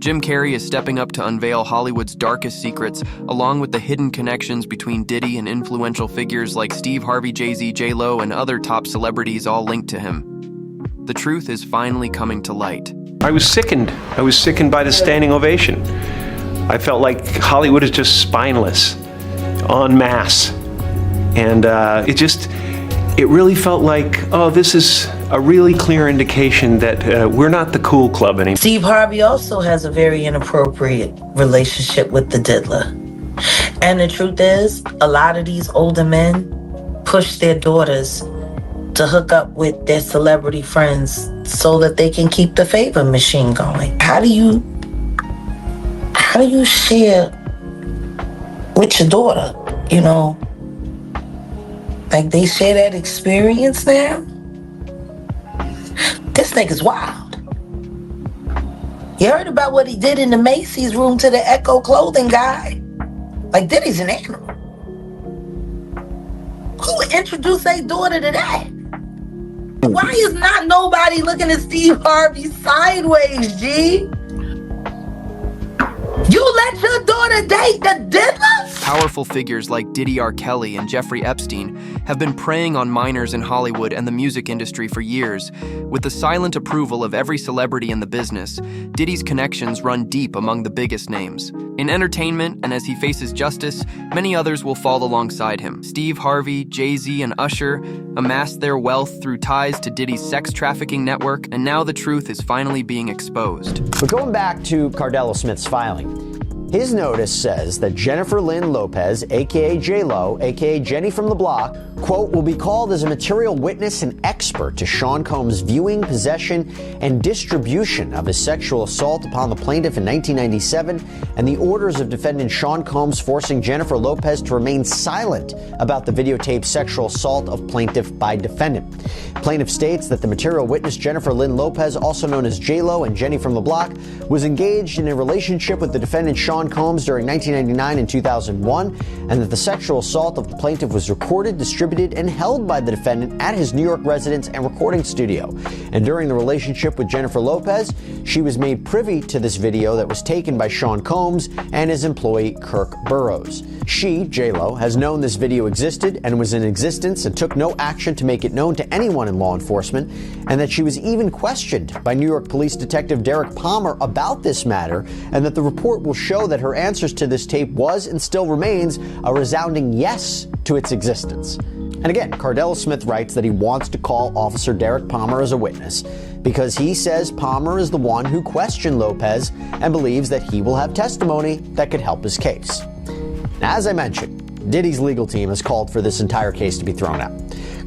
Jim Carrey is stepping up to unveil Hollywood's darkest secrets, along with the hidden connections between Diddy and influential figures like Steve Harvey, Jay-Z, J-Lo, and other top celebrities all linked to him. The truth is finally coming to light. I was sickened. I was sickened by the standing ovation. I felt like Hollywood is just spineless, en masse. And it really felt like, oh, this is a really clear indication that we're not the cool club anymore. Steve Harvey also has a very inappropriate relationship with the diddler. And the truth is, a lot of these older men push their daughters to hook up with their celebrity friends so that they can keep the favor machine going. How do you share with your daughter, you know? Like they share that experience now? This nigga's wild. You heard about what he did in the Macy's room to the Echo clothing guy? Like Diddy's an animal. Who would introduce their daughter to that? Why is not nobody looking at Steve Harvey sideways, G? You let your daughter date the diddler? Powerful figures like Diddy R. Kelly and Jeffrey Epstein have been preying on minors in Hollywood and the music industry for years. With the silent approval of every celebrity in the business, Diddy's connections run deep among the biggest names. In entertainment, and as he faces justice, many others will fall alongside him. Steve Harvey, Jay-Z, and Usher amassed their wealth through ties to Diddy's sex trafficking network, and now the truth is finally being exposed. But going back to Cardell Smith's filing, his notice says that Jennifer Lynn Lopez, a.k.a. J-Lo, a.k.a. Jenny from the Block, quote, will be called as a material witness and expert to Sean Combs' viewing, possession, and distribution of his sexual assault upon the plaintiff in 1997 and the orders of defendant Sean Combs forcing Jennifer Lopez to remain silent about the videotaped sexual assault of plaintiff by defendant. Plaintiff states that the material witness Jennifer Lynn Lopez, also known as J-Lo and Jenny from the Block, was engaged in a relationship with the defendant Sean Combs during 1999 and 2001, and that the sexual assault of the plaintiff was recorded, distributed, and held by the defendant at his New York residence and recording studio. And during the relationship with Jennifer Lopez, she was made privy to this video that was taken by Sean Combs and his employee Kirk Burrows. She, J-Lo, has known this video existed and was in existence and took no action to make it known to anyone in law enforcement, and that she was even questioned by New York Police Detective Derek Palmer about this matter, and that the report will show that her answers to this tape was and still remains a resounding yes to its existence. And again, Cardell Smith writes that he wants to call Officer Derek Palmer as a witness because he says Palmer is the one who questioned Lopez and believes that he will have testimony that could help his case. Now, as I mentioned, Diddy's legal team has called for this entire case to be thrown out.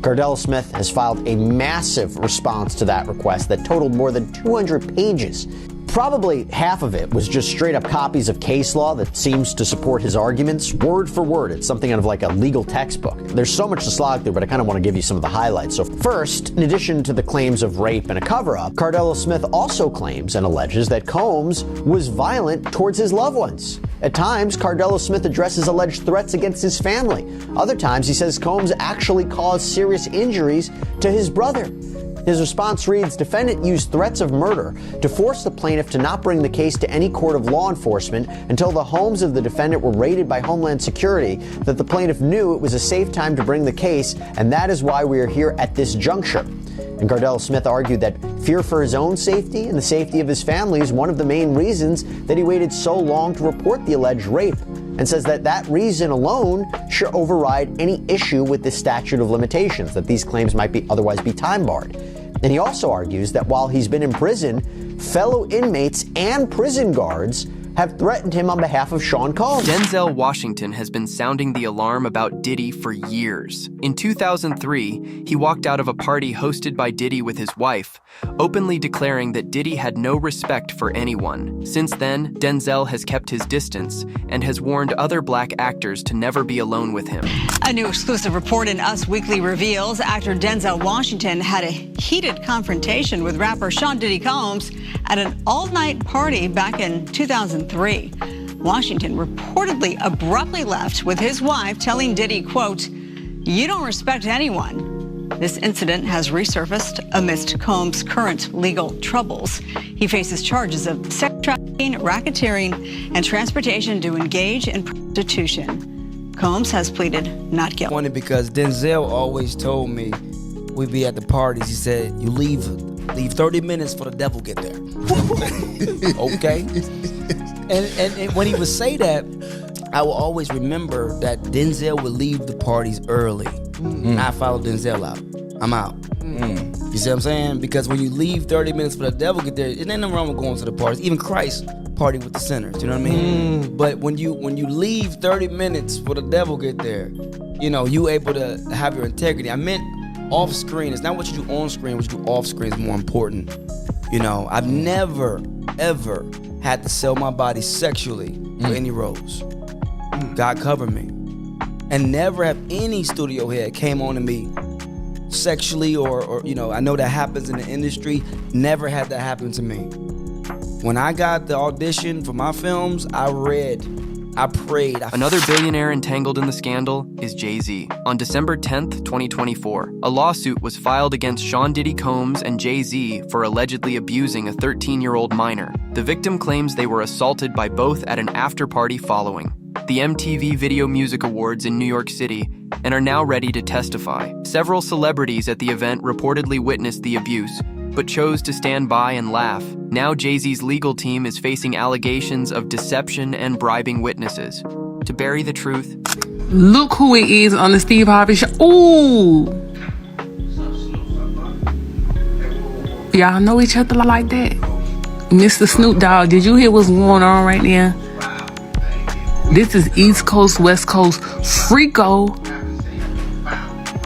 Cardell Smith has filed a massive response to that request that totaled more than 200 pages. Probably half of it was just straight up copies of case law that seems to support his arguments, word for word. It's something out of like a legal textbook. There's so much to slog through, but I kind of want to give you some of the highlights. So first, in addition to the claims of rape and a cover-up, Cardell Smith also claims and alleges that Combs was violent towards his loved ones. At times, Cardell Smith addresses alleged threats against his family. Other times, he says Combs actually caused serious injuries to his brother. His response reads, defendant used threats of murder to force the plaintiff to not bring the case to any court of law enforcement until the homes of the defendant were raided by Homeland Security, that the plaintiff knew it was a safe time to bring the case, and that is why we are here at this juncture. And Cardell Smith argued that fear for his own safety and the safety of his family is one of the main reasons that he waited so long to report the alleged rape, and says that that reason alone should override any issue with the statute of limitations, that these claims might otherwise be time barred. And he also argues that while he's been in prison, fellow inmates and prison guards have threatened him on behalf of Sean Combs. Denzel Washington has been sounding the alarm about Diddy for years. In 2003, he walked out of a party hosted by Diddy with his wife, openly declaring that Diddy had no respect for anyone. Since then, Denzel has kept his distance and has warned other black actors to never be alone with him. A new exclusive report in Us Weekly reveals actor Denzel Washington had a heated confrontation with rapper Sean Diddy Combs at an all-night party back in 2003. Washington reportedly abruptly left with his wife, telling Diddy, quote, "You don't respect anyone. This incident has resurfaced amidst Combs' current legal troubles. He faces charges of sex trafficking, racketeering, and transportation to engage in prostitution. Combs has pleaded not guilty. Funny because Denzel always told me, we'd be at the parties, he said, you leave 30 minutes for the devil get there. Okay? And when he would say that, I will always remember that Denzel would leave the parties early. And I follow Denzel out. I'm out. You see what I'm saying? Because when you leave 30 minutes for the devil get there, it ain't nothing wrong with going to the parties. Even Christ party with the sinners, you know what I mean? But when you leave 30 minutes for the devil get there, you know, you able to have your integrity. I meant off screen. It's not what you do on screen, what you do off screen is more important. You know, I've never, ever had to sell my body sexually for any roles. God covered me. And never have any studio head came on to me sexually or you know, I know that happens in the industry. Never had that happen to me. When I got the audition for my films, I prayed. Another billionaire entangled in the scandal is Jay-Z. On December 10th, 2024, a lawsuit was filed against Sean Diddy Combs and Jay-Z for allegedly abusing a 13-year-old minor. The victim claims they were assaulted by both at an after-party following the MTV Video Music Awards in New York City and are now ready to testify. Several celebrities at the event reportedly witnessed the abuse, but chose to stand by and laugh. Now Jay-Z's legal team is facing allegations of deception and bribing witnesses. To bury the truth, look who it is on the Steve Harvey show. Ooh! Y'all know each other like that? Mr. Snoop Dogg, did you hear what's going on right now? This is East Coast, West Coast, Freako.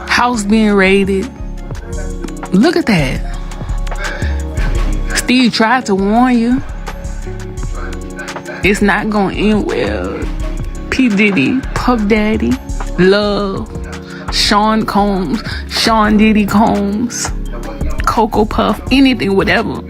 House being raided. Look at that. Steve tried to warn you. It's not gonna end well. P. Diddy, Puff Daddy, Love, Sean Combs, Sean Diddy Combs, Cocoa Puff, anything, whatever.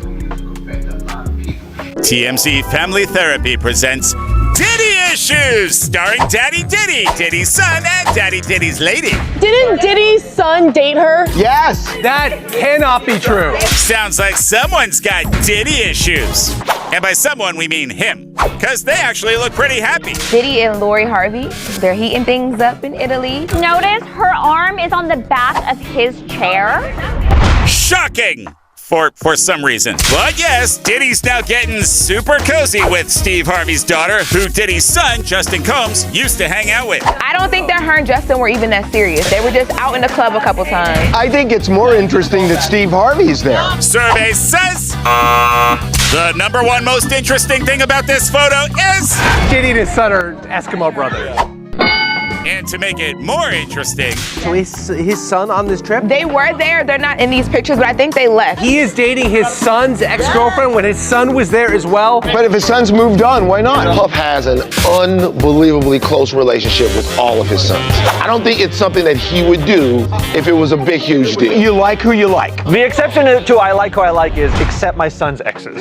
TMZ Family Therapy presents Diddy Issues, starring Daddy Diddy, Diddy's son, and Daddy Diddy's lady. Didn't Diddy's son date her? Yes! That cannot be true. Sounds like someone's got Diddy issues. And by someone, we mean him, because they actually look pretty happy. Diddy and Lori Harvey, they're heating things up in Italy. Notice her arm is on the back of his chair. Shocking! For some reason. But yes, Diddy's now getting super cozy with Steve Harvey's daughter, who Diddy's son, Justin Combs, used to hang out with. I don't think that her and Justin were even that serious. They were just out in the club a couple times. I think it's more interesting that Steve Harvey's there. Survey says the number one most interesting thing about this photo is Diddy and his son are Eskimo brothers. And to make it more interesting, So his son on this trip? They were there. They're not in these pictures, but I think they left. He is dating his son's ex-girlfriend when his son was there as well. But if his son's moved on, why not? Puff has an unbelievably close relationship with all of his sons. I don't think it's something that he would do if it was a big, huge deal. You like who you like. The exception to I like who I like is accept my son's exes.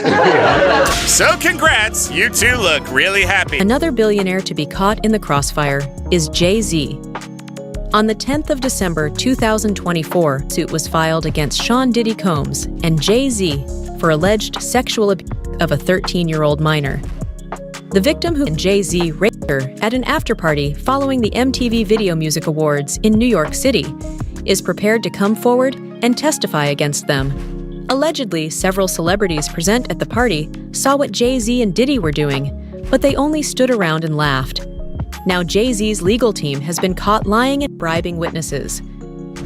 So congrats, you two look really happy. Another billionaire to be caught in the crossfire is Jay-Z. On the 10th of December 2024, a suit was filed against Sean Diddy Combs and Jay-Z for alleged sexual abuse of a 13-year-old minor. The victim, who and Jay-Z raped her at an after-party following the MTV Video Music Awards in New York City, is prepared to come forward and testify against them. Allegedly, several celebrities present at the party saw what Jay-Z and Diddy were doing, but they only stood around and laughed. Now Jay-Z's legal team has been caught lying and bribing witnesses.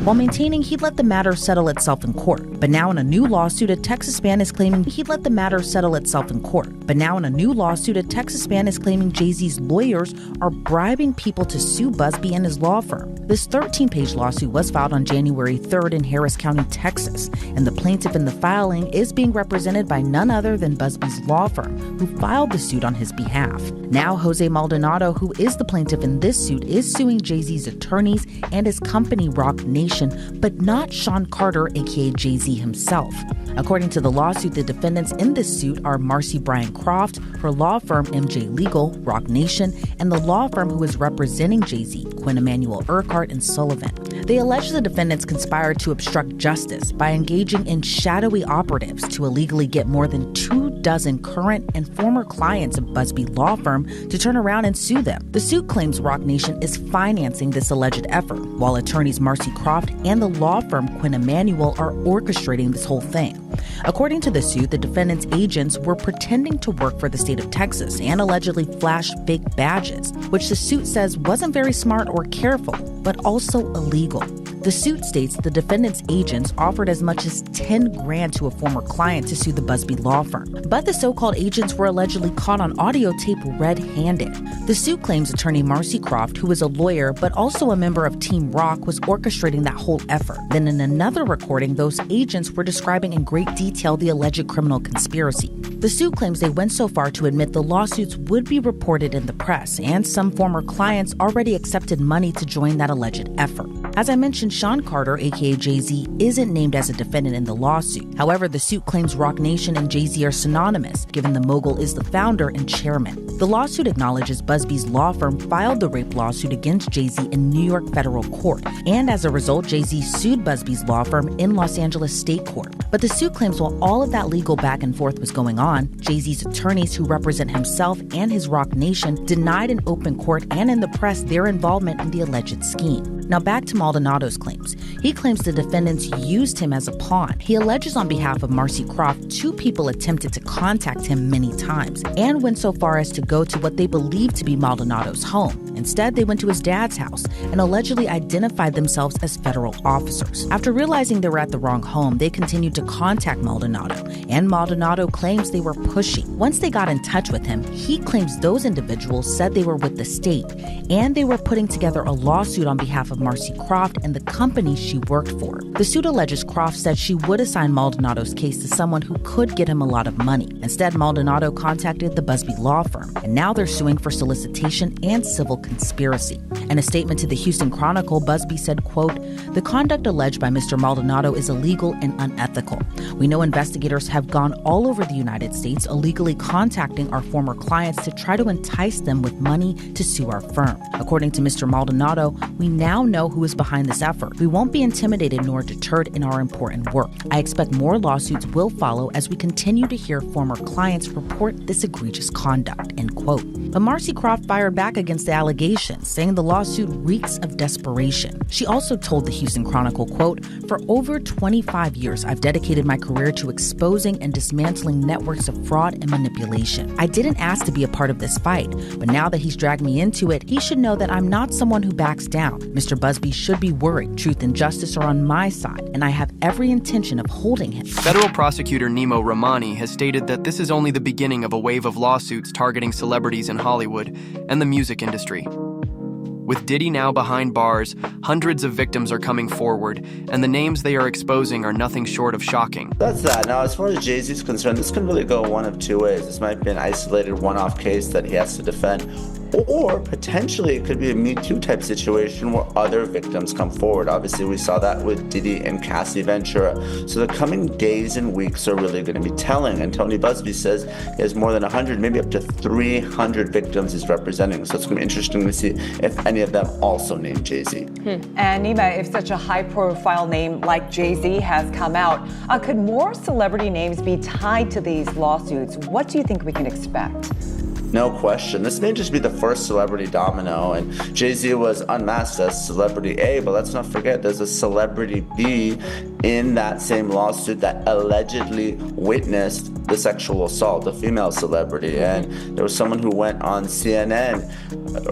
While maintaining he'd let the matter settle itself in court. But now in a new lawsuit, a Texas man is claiming he'd let the matter settle itself in court. But now in a new lawsuit, a Texas man is claiming Jay-Z's lawyers are bribing people to sue Busby and his law firm. This 13-page lawsuit was filed on January 3rd in Harris County, Texas, and the plaintiff in the filing is being represented by none other than Busby's law firm, who filed the suit on his behalf. Now Jose Maldonado, who is the plaintiff in this suit, is suing Jay-Z's attorneys and his company Rock Nation, but not Sean Carter, aka Jay-Z himself. According to the lawsuit, the defendants in this suit are Marcy Bryan Croft, her law firm MJ Legal, Rock Nation, and the law firm who is representing Jay-Z, Quinn Emanuel Urquhart and Sullivan. They allege the defendants conspired to obstruct justice by engaging in shadowy operatives to illegally get more than 24 current and former clients of Busby law firm to turn around and sue them. The suit claims Roc Nation is financing this alleged effort, while attorneys Marcy Croft and the law firm Quinn Emanuel are orchestrating this whole thing. According to the suit, the defendants' agents were pretending to work for the state of Texas and allegedly flashed fake badges, which the suit says wasn't very smart or careful, but also illegal. The suit states the defendants' agents offered as much as $10,000 to a former client to sue the Busby law firm, but the so-called agents were allegedly caught on audio tape red-handed. The suit claims attorney Marcy Croft, who is a lawyer but also a member of Team Roc, was orchestrating that whole effort. Then in another recording, those agents were describing in great detail the alleged criminal conspiracy. The suit claims they went so far to admit the lawsuits would be reported in the press, and some former clients already accepted money to join that alleged effort. As I mentioned, Sean Carter, aka Jay-Z, isn't named as a defendant in the lawsuit. However, the suit claims Roc Nation and Jay-Z are synonymous, given the mogul is the founder and chairman. The lawsuit acknowledges Busby's law firm filed the rape lawsuit against Jay-Z in New York federal court, and as a result, Jay-Z sued Busby's law firm in Los Angeles state court. But the suit claims while all of that legal back and forth was going on, Jay-Z's attorneys who represent himself and his Roc Nation denied in open court and in the press their involvement in the alleged scheme. Now back to Maldonado's claims. He claims the defendants used him as a pawn. He alleges on behalf of Marcy Croft, 2 people attempted to contact him many times and went so far as to go to what they believed to be Maldonado's home. Instead, they went to his dad's house and allegedly identified themselves as federal officers. After realizing they were at the wrong home, they continued to contact Maldonado, and Maldonado claims they were pushy. Once they got in touch with him, he claims those individuals said they were with the state, and they were putting together a lawsuit on behalf of Marcy Croft and the company she worked for. The suit alleges Croft said she would assign Maldonado's case to someone who could get him a lot of money. Instead, Maldonado contacted the Busby law firm, and now they're suing for solicitation and civil conspiracy. In a statement to the Houston Chronicle, Busby said, quote, "The conduct alleged by Mr. Maldonado is illegal and unethical. We know investigators have gone all over the United States illegally contacting our former clients to try to entice them with money to sue our firm. According to Mr. Maldonado, we now know who is behind this effort. We won't be intimidated nor deterred in our important work. I expect more lawsuits will follow as we continue to hear former clients report this egregious conduct," end quote. But Marcy Croft fired back against the allegations, saying the lawsuit reeks of desperation. She also told the Houston Chronicle, quote, "For over 25 years, I've dedicated my career to exposing and dismantling networks of fraud and manipulation. I didn't ask to be a part of this fight, but now that he's dragged me into it, he should know that I'm not someone who backs down. Mr. Busby should be worried. Truth and justice are on my side, and I have every intention of holding him." Federal prosecutor Nemo Ramani has stated that this is only the beginning of a wave of lawsuits targeting celebrities in Hollywood and the music industry. With Diddy now behind bars, hundreds of victims are coming forward, and the names they are exposing are nothing short of shocking. That's that. Now, as far as Jay-Z is concerned, this can really go one of two ways. This might be an isolated one-off case that he has to defend, or potentially it could be a Me Too type situation where other victims come forward. Obviously, we saw that with Diddy and Cassie Ventura. So the coming days and weeks are really going to be telling. And Tony Busby says he has more than 100, maybe up to 300 victims he's representing. So it's going to be interesting to see if any of them also name Jay-Z. And Nima, if such a high-profile name like Jay-Z has come out, could more celebrity names be tied to these lawsuits? What do you think we can expect? No question. This may just be the first celebrity domino, and Jay-Z was unmasked as celebrity A, but let's not forget there's a celebrity B in that same lawsuit that allegedly witnessed the sexual assault, a female celebrity. And there was someone who went on CNN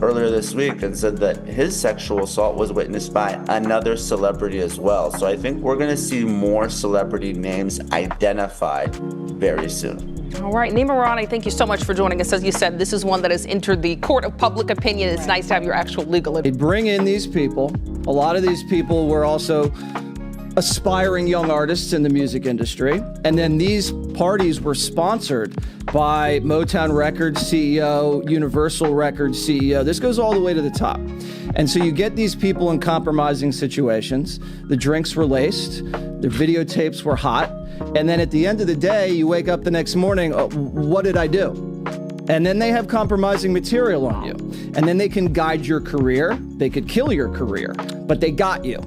earlier this week and said that his sexual assault was witnessed by another celebrity as well. So I think we're going to see more celebrity names identified very soon. All right, Nima Rani, thank you so much for joining us. As you said, this is one that has entered the court of public opinion. It's nice to have your actual legal advice. They bring in these people. A lot of these people were also aspiring young artists in the music industry. And then these parties were sponsored by Motown Records CEO, Universal Records CEO. This goes all the way to the top. And so you get these people in compromising situations. The drinks were laced. Their videotapes were hot. And then at the end of the day, you wake up the next morning, what did I do? And then they have compromising material on you. And then they can guide your career. They could kill your career, but they got you.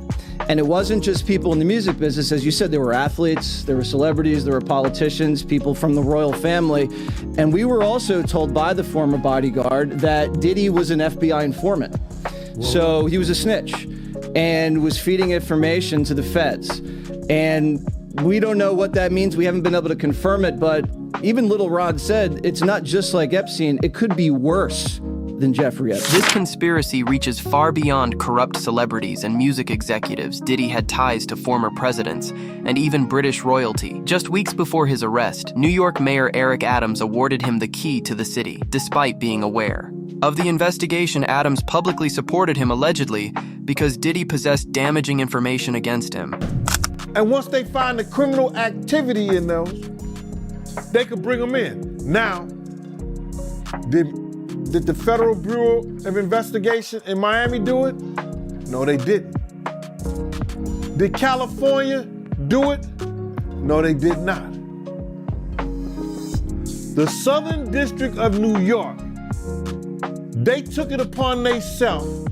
And it wasn't just people in the music business. As you said, there were athletes, there were celebrities, there were politicians, people from the royal family. And we were also told by the former bodyguard that Diddy was an FBI informant. Whoa. So he was a snitch and was feeding information to the feds. And we don't know what that means. We haven't been able to confirm it, but even Little Rod said it's not just like Epstein, it could be worse than Jeffrey Epstein. This conspiracy reaches far beyond corrupt celebrities and music executives. Diddy had ties to former presidents and even British royalty. Just weeks before his arrest, New York Mayor Eric Adams awarded him the key to the city, despite being aware of the investigation. Adams publicly supported him allegedly because Diddy possessed damaging information against him. And once they find the criminal activity in those, they could bring them in. Now, did the Federal Bureau of Investigation in Miami do it? No, they didn't. Did California do it? No, they did not. The Southern District of New York, they took it upon themselves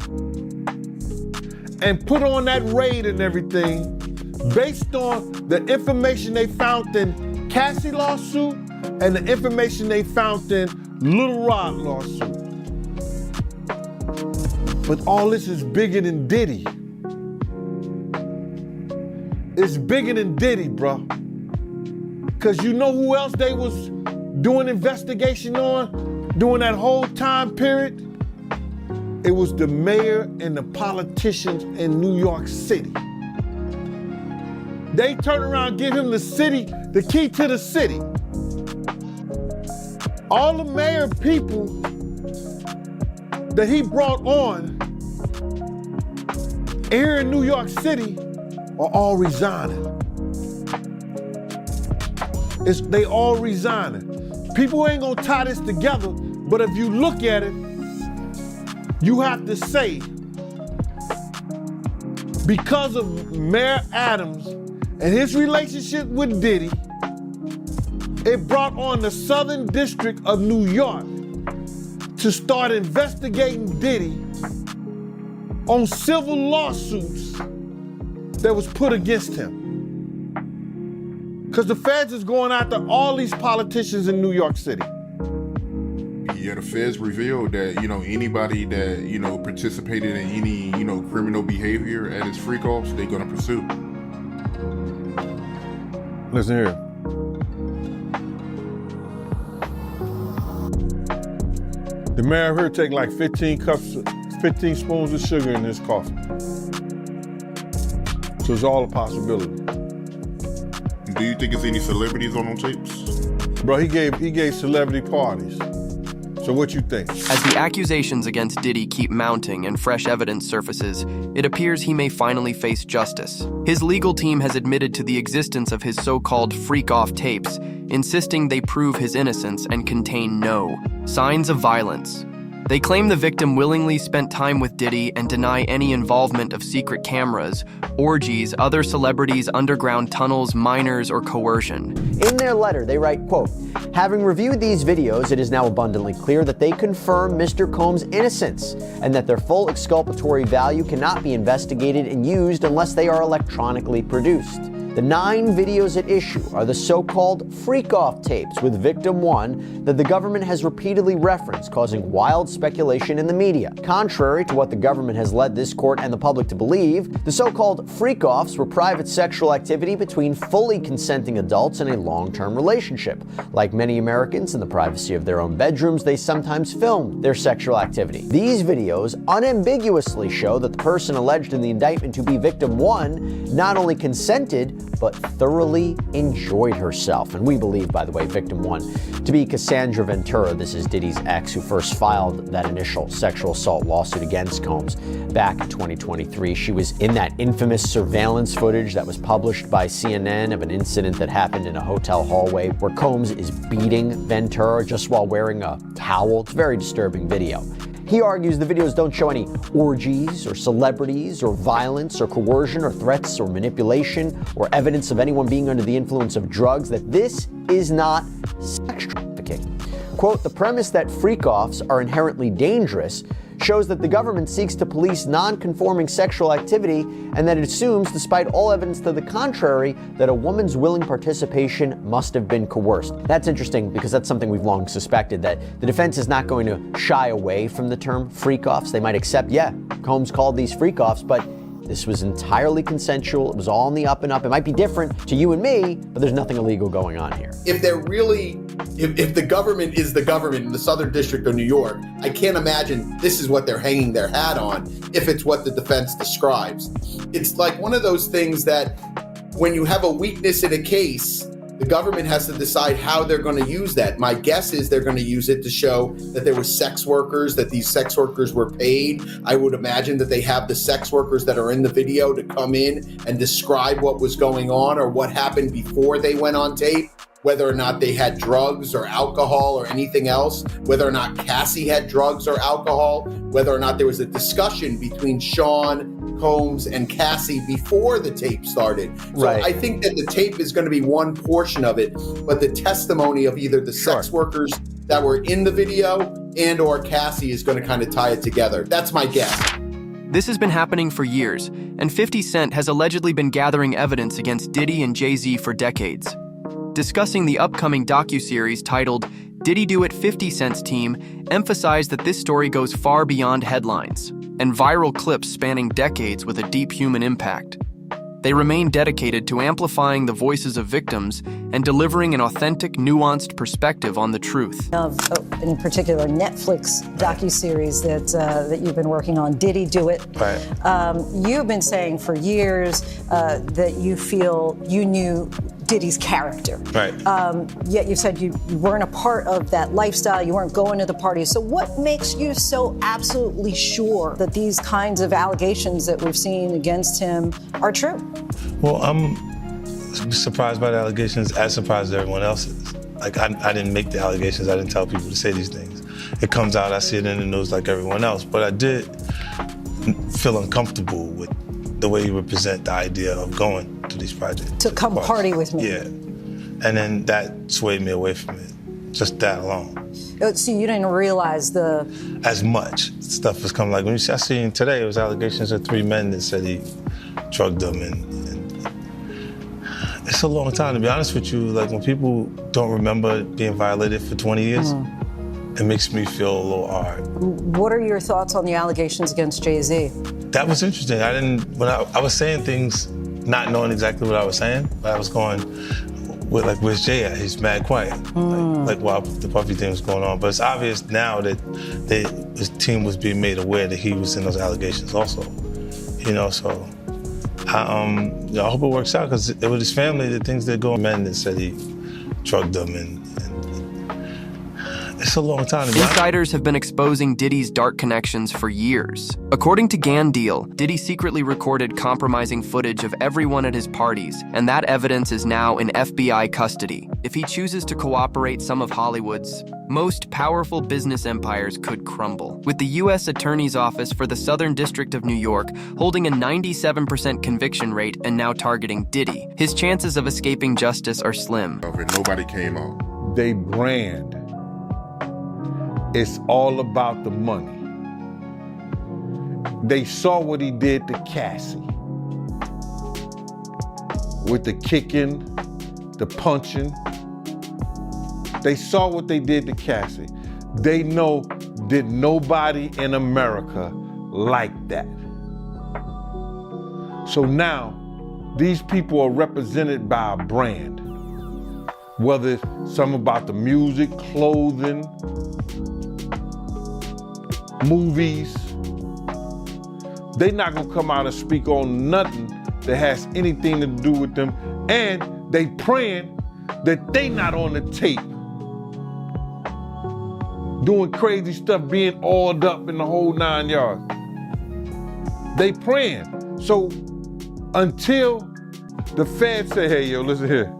and put on that raid and everything based on the information they found in Cassie lawsuit and the information they found in Little Rod lawsuit. But all this is bigger than Diddy. It's bigger than Diddy, bro. Cause you know who else they was doing investigation on during that whole time period? It was the mayor and the politicians in New York City. They turn around and give him the key to the city. All the mayor people that he brought on here in New York City are all resigning. They all resigning. People ain't gonna tie this together, but if you look at it, you have to say, because of Mayor Adams and his relationship with Diddy, it brought on the Southern District of New York to start investigating Diddy on civil lawsuits that was put against him. Because the feds is going after all these politicians in New York City. Yeah, the feds revealed that, anybody that, participated in any, criminal behavior at his freak-offs, they're gonna pursue. Listen here. The mayor here take like 15 spoons of sugar in his coffee. So it's all a possibility. Do you think there's any celebrities on them tapes? Bro, he gave celebrity parties. So what you think? As the accusations against Diddy keep mounting and fresh evidence surfaces, it appears he may finally face justice. His legal team has admitted to the existence of his so-called freak-off tapes, insisting they prove his innocence and contain no signs of violence. They claim the victim willingly spent time with Diddy and deny any involvement of secret cameras, orgies, other celebrities, underground tunnels, minors, or coercion. In their letter, they write, quote, "Having reviewed these videos, it is now abundantly clear that they confirm Mr. Combs' innocence and that their full exculpatory value cannot be investigated and used unless they are electronically produced. The 9 videos at issue are the so-called freak-off tapes with victim 1 that the government has repeatedly referenced, causing wild speculation in the media. Contrary to what the government has led this court and the public to believe, the so-called freak-offs were private sexual activity between fully consenting adults in a long-term relationship. Like many Americans in the privacy of their own bedrooms, they sometimes film their sexual activity. These videos unambiguously show that the person alleged in the indictment to be victim 1 not only consented, but thoroughly enjoyed herself. And we believe, by the way, victim 1 to be Cassandra Ventura. This is Diddy's ex, who first filed that initial sexual assault lawsuit against Combs back in 2023. She was in that infamous surveillance footage that was published by CNN of an incident that happened in a hotel hallway where Combs is beating Ventura just while wearing a towel. It's a very disturbing video. He argues the videos don't show any orgies or celebrities or violence or coercion or threats or manipulation or evidence of anyone being under the influence of drugs, that this is not sex trafficking. Quote, "The premise that freak-offs are inherently dangerous shows that the government seeks to police non-conforming sexual activity and that it assumes, despite all evidence to the contrary, that a woman's willing participation must have been coerced. That's interesting because that's something we've long suspected, that the defense is not going to shy away from the term freak-offs. They might accept, yeah, Combs called these freak-offs, but this was entirely consensual. It was all on the up and up. It might be different to you and me, but there's nothing illegal going on here. If they're really, if the government is the government in the Southern District of New York, I can't imagine this is what they're hanging their hat on if it's what the defense describes. It's like one of those things that when you have a weakness in a case, the government has to decide how they're going to use that. My guess is they're going to use it to show that there were sex workers, that these sex workers were paid. I would imagine that they have the sex workers that are in the video to come in and describe what was going on or what happened before they went on tape, whether or not they had drugs or alcohol or anything else, whether or not Cassie had drugs or alcohol, whether or not there was a discussion between Sean Combs and Cassie before the tape started. So Right. I think that the tape is going to be one portion of it, but the testimony of either the sex workers that were in the video and or Cassie is going to kind of tie it together. That's my guess. This has been happening for years, and 50 Cent has allegedly been gathering evidence against Diddy and Jay-Z for decades. Discussing the upcoming docuseries titled Diddy Do It, 50 Cent's team emphasized that this story goes far beyond headlines and viral clips spanning decades with a deep human impact. They remain dedicated to amplifying the voices of victims and delivering an authentic, nuanced perspective on the truth. Of, in particular, Netflix docuseries that you've been working on, Diddy Do It. Right. You've been saying for years that you feel you knew Diddy's character. Right. Yet you said you weren't a part of that lifestyle, you weren't going to the parties. So what makes you so absolutely sure that these kinds of allegations that we've seen against him are true? Well, I'm surprised by the allegations, as surprised as everyone else is. Like, I didn't make the allegations, I didn't tell people to say these things. It comes out, I see it in the news like everyone else, but I did feel uncomfortable with the way you would present the idea of going to these projects. To come party with me. Yeah. And then that swayed me away from it, just that alone. So you didn't realize the... As much stuff was coming, like when I seen today, it was allegations of 3 men that said he drugged them, and it's a long time, to be honest with you. Like, when people don't remember being violated for 20 years, it makes me feel a little hard. What are your thoughts on the allegations against Jay-Z? That was interesting. When I was saying things not knowing exactly what I was saying, but I was going with, like, where's Jay at? He's mad quiet. Like while the Puffy thing was going on. But it's obvious now that his team was being made aware that he was in those allegations also. You know, so I hope it works out, because it was his family, the things that go on, men that said he drugged them, and it's a long time. Insiders have been exposing Diddy's dark connections for years. According to Gan Deal, Diddy secretly recorded compromising footage of everyone at his parties, and that evidence is now in FBI custody. If he chooses to cooperate, some of Hollywood's most powerful business empires could crumble. With the U.S. Attorney's Office for the Southern District of New York holding a 97% conviction rate and now targeting Diddy, his chances of escaping justice are slim. Nobody came out. They brand. It's all about the money. They saw what he did to Cassie. With the kicking, the punching. They saw what they did to Cassie. They know that nobody in America liked that. So now, these people are represented by a brand. Whether it's something about the music, clothing, movies, they're not gonna come out and speak on nothing that has anything to do with them, and they praying that they not on the tape doing crazy stuff, being oiled up in the whole 9 yards. They praying. So until the feds say, hey, yo, listen here.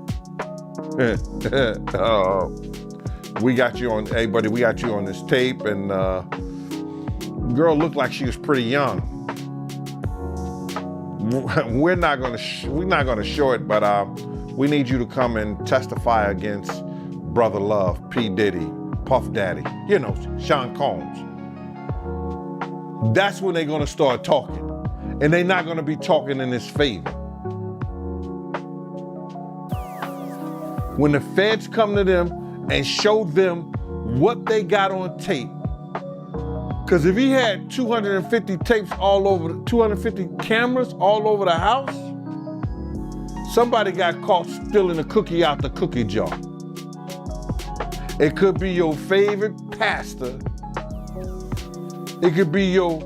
We got you on, hey buddy, we got you on this tape, and girl looked like she was pretty young. We're not gonna show it, but we need you to come and testify against Brother Love, P. Diddy, Puff Daddy, you know, Sean Combs. that's when they're gonna start talking. And they're not gonna be talking in his favor. When the feds come to them and show them what they got on tape, because if he had 250 tapes all over, 250 cameras all over the house, somebody got caught stealing a cookie out the cookie jar. It could be your favorite pastor. It could be your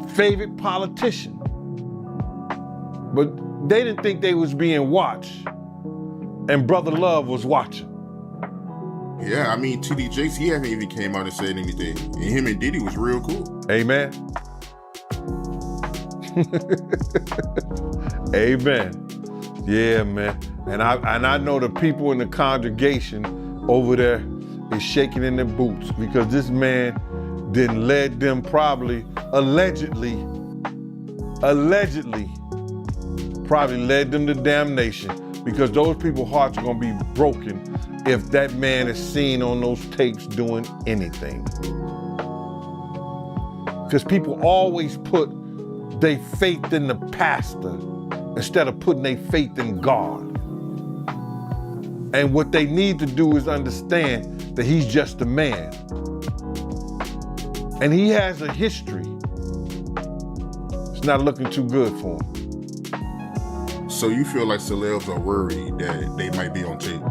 favorite politician. But they didn't think they was being watched. And Brother Love was watching. Yeah, I mean, TD Jakes, he haven't even came out and said anything. And him and Diddy was real cool. Amen. Amen. Yeah, man. And I know the people in the congregation over there is shaking in their boots because this man didn't let them probably, allegedly led them to damnation because those people's hearts are gonna be broken if that man is seen on those tapes doing anything. Because people always put their faith in the pastor instead of putting their faith in God. And what they need to do is understand that he's just a man. And he has a history. It's not looking too good for him. So you feel like celebs are worried that they might be on tape?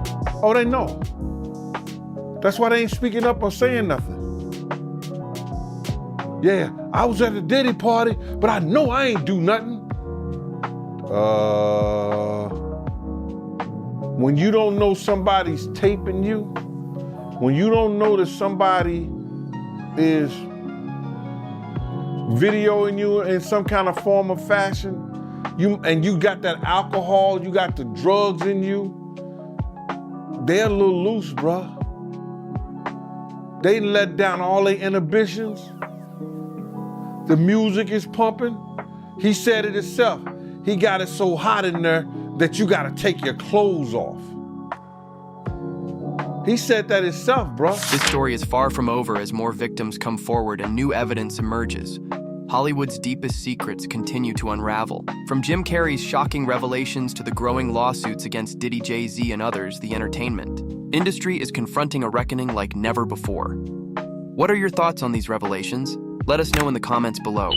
Oh, they know. That's why they ain't speaking up or saying nothing. Yeah, I was at a Diddy party, but I know I ain't do nothing. When you don't know somebody's taping you, when you don't know that somebody is videoing you in some kind of form or fashion, you got that alcohol, you got the drugs in you, they're a little loose, bruh. They let down all their inhibitions. The music is pumping. He said it himself. He got it so hot in there that you gotta take your clothes off. He said that himself, bruh. This story is far from over as more victims come forward and new evidence emerges. Hollywood's deepest secrets continue to unravel. From Jim Carrey's shocking revelations to the growing lawsuits against Diddy, Jay-Z, and others, the entertainment industry is confronting a reckoning like never before. What are your thoughts on these revelations? Let us know in the comments below.